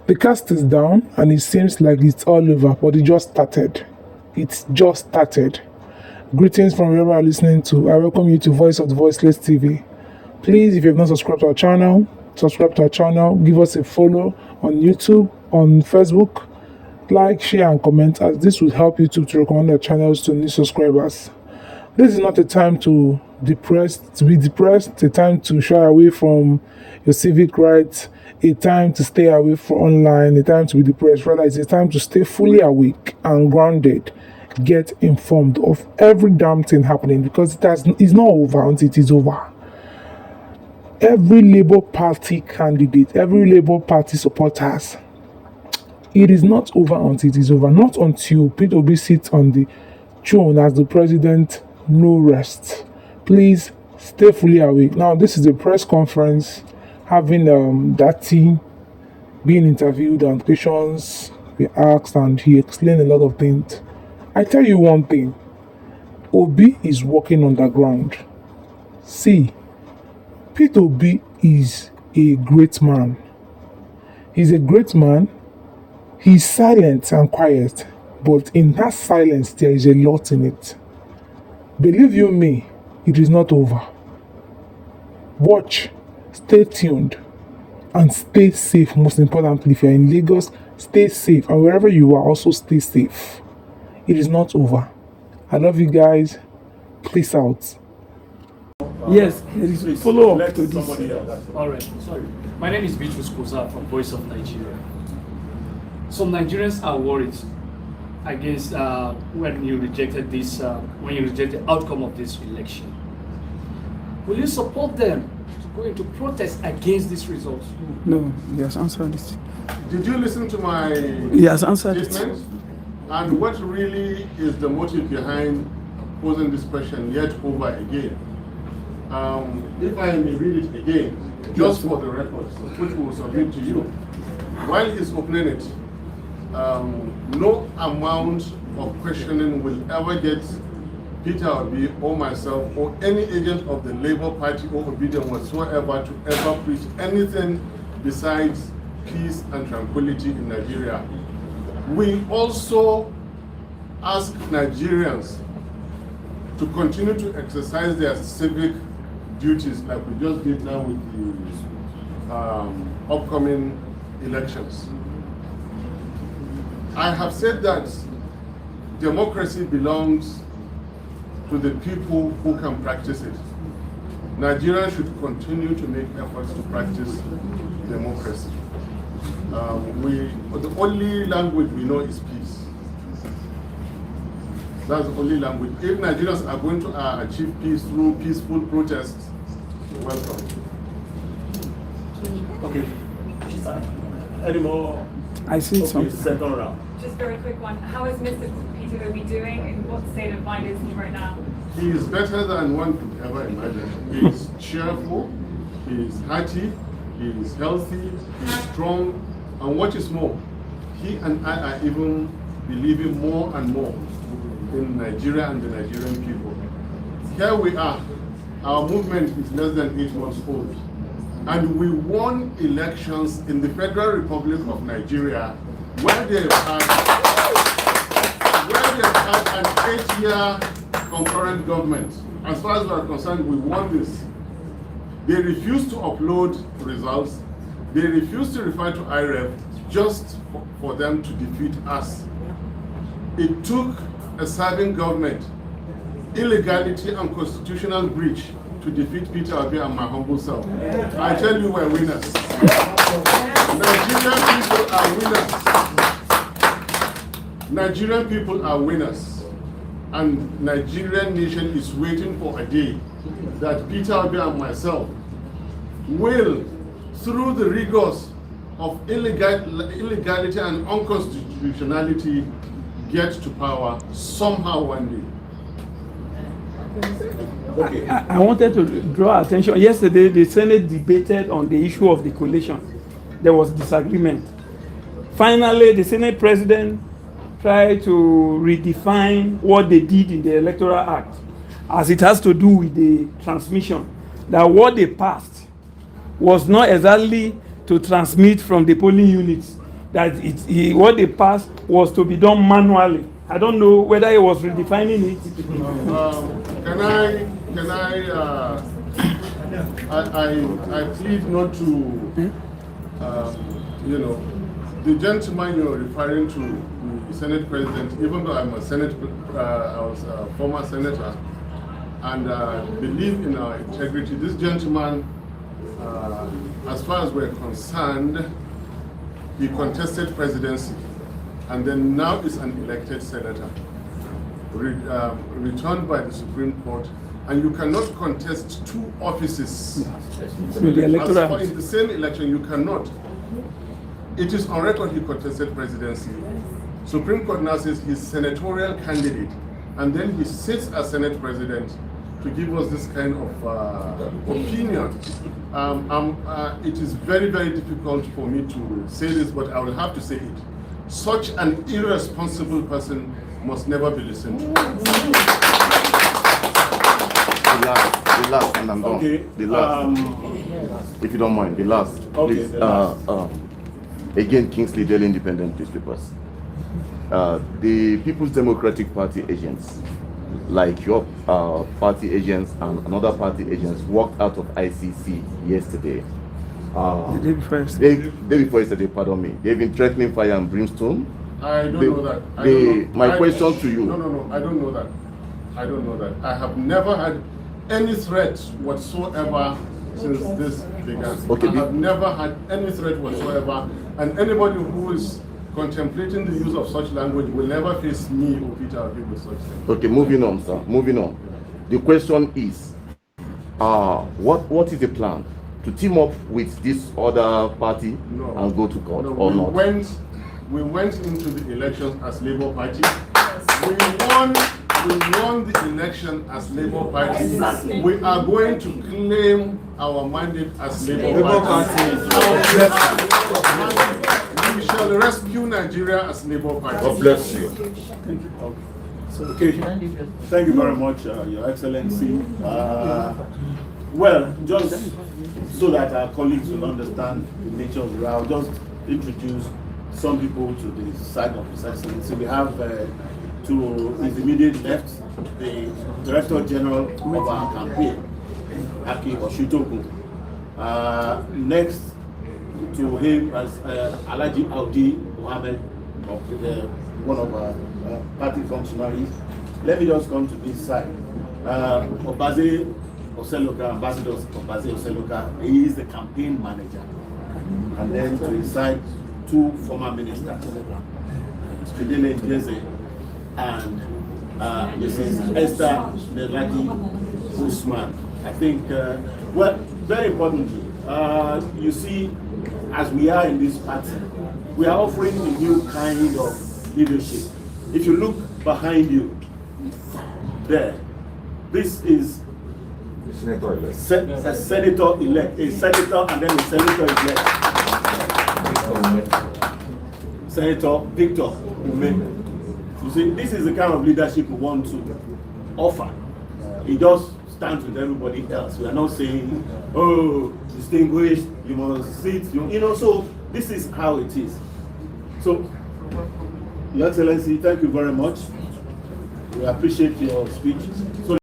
The cast is down and it seems like it's all over, but it just started. It's just started. Greetings from wherever you're listening to. I welcome you to Voice of the Voiceless TV. Please, if you have not subscribed to our channel, subscribe to our channel, give us a follow on YouTube, on Facebook, like, share, and comment, as this will help YouTube to recommend our channels to new subscribers. This is not a time to be depressed, a time to shy away from your civic rights, a time to stay away from online, a time to be depressed. Rather, it's a time to stay fully awake and grounded. Get informed of every damn thing happening, because it's not over until it is over. Every Labour Party candidate, every Labour Party supporters, it is not over until it is over. Not until Peter Obi sits on the throne as the president. No rest. Please stay fully awake. Now, this is a press conference having that team being interviewed and questions were asked, and he explained a lot of things. I tell you one thing, Obi is working underground. See, Peter Obi is a great man. He's a great man. He's silent and quiet, but in that silence there is a lot in it. Believe you me, it is not over. Watch, stay tuned, and stay safe. Most importantly, if you're in Lagos, stay safe, and wherever you are, also stay safe. It is not over. I love you guys. Peace out. Yes, there is a follow-up to this. All right, sorry. My name is Bitrus Koza from Voice of Nigeria. Some Nigerians are worried against when you rejected the outcome of this election. Will you support them to go into protest against this result? No, he has answered it. Did you listen to my He has answered statement? And what really is the motive behind posing this question yet over again? If I may read it again, just for the record, which we will submit to you. While he's opening it, no amount of questioning will ever get Peter Obi or myself or any agent of the Labour Party or Obidatti whatsoever to ever preach anything besides peace and tranquility in Nigeria. We also ask Nigerians to continue to exercise their civic duties like we just did now with the upcoming elections. I have said that democracy belongs to the people who can practice it. Nigerians should continue to make efforts to practice democracy. The only language we know is peace. That's the only language. If Nigerians are going to achieve peace through peaceful protests, welcome. Okay. Any more? I see something. Second round. Just a very quick one. How is Mr. Peter Obi doing? In what state of mind is he right now? He is better than one could ever imagine. He is cheerful, he is hearty, he is healthy, he is strong, and what is more, he and I are even believing more and more in Nigeria and the Nigerian people. Here we are. Our movement is less than 8 months old. And we won elections in the Federal Republic of Nigeria where they've had an 8-year concurrent government. As far as we are concerned, we won this. They refused to upload results. They refused to refer to IREF just for them to defeat us. It took a serving government, illegality and constitutional breach to defeat Peter Obi and my humble self. I tell you, we're winners. Nigerian people are winners. Nigerian people are winners. And Nigerian nation is waiting for a day that Peter Obi and myself will, through the rigors of illegality and unconstitutionality, get to power somehow one day. Okay. I wanted to draw attention. Yesterday, the Senate debated on the issue of the coalition. There was disagreement. Finally, the Senate president tried to redefine what they did in the Electoral Act, as it has to do with the transmission. That what they passed was not exactly to transmit from the polling units that what they passed was to be done manually. I don't know whether he was redefining it. I plead not to, the gentleman you're referring to, the Senate President, even though I'm a I was a former senator, and believe in our integrity. This gentleman, as far as we're concerned, he contested presidency, and then now is an elected senator, returned by the Supreme Court, and you cannot contest two offices in the same election. You cannot. It is on record he contested presidency. Supreme Court now says he's senatorial candidate, and then he sits as Senate President to give us this kind of opinion. It is very, very difficult for me to say this, but I will have to say it. Such an irresponsible person must never be listened to. The last, and I'm done. Okay. The last, if you don't mind, the last. Okay. Please, again, Kingsley Daily Independent newspapers. The People's Democratic Party agents, like your party agents and another party agents, walked out of ICC yesterday. The day before Day before yesterday, pardon me. They've been threatening fire and brimstone. I don't know that. My question to you. No, I don't know that. I don't know that. I have never had any threat whatsoever since this began. Okay, I have never had any threat whatsoever, and anybody who is contemplating the use of such language will never face me or Peter Obi with such things. Okay, moving on, sir. Moving on. The question is, what is the plan? To team up with this other party and go to court or not? We went into the elections as Labour Party. We won the election as Labour Party. Exactly. We are going to claim our mandate as Labour Party. We shall rescue Nigeria as Labour Party. God bless you. Okay. Thank you very much, Your Excellency. Well, just so that our colleagues will understand the nature of the row, I'll just introduce some people to the side of His Excellency. We have to his immediate left, the Director General of our campaign, Aki Oshitoku. Next to him as Alhaji Audi Mohammed, one of our party functionaries. Let me just come to this side. Obaze Oseloka, Ambassador Obaze Oseloka, he is the campaign manager. And then to his side, two former ministers, Fidele Jeze and Mrs. Esther Neraki Usman. I think, well, very importantly, you see, as we are in this party, we are offering a new kind of leadership. If you look behind you, there, this is a senator-elect, a senator and then a senator-elect. Senator Victor Ume. You see, this is the kind of leadership we want to offer. It just stands with everybody else. We are not saying, oh, distinguished, you must sit, so this is how it is. So, Your Excellency, thank you very much. We appreciate your speech. So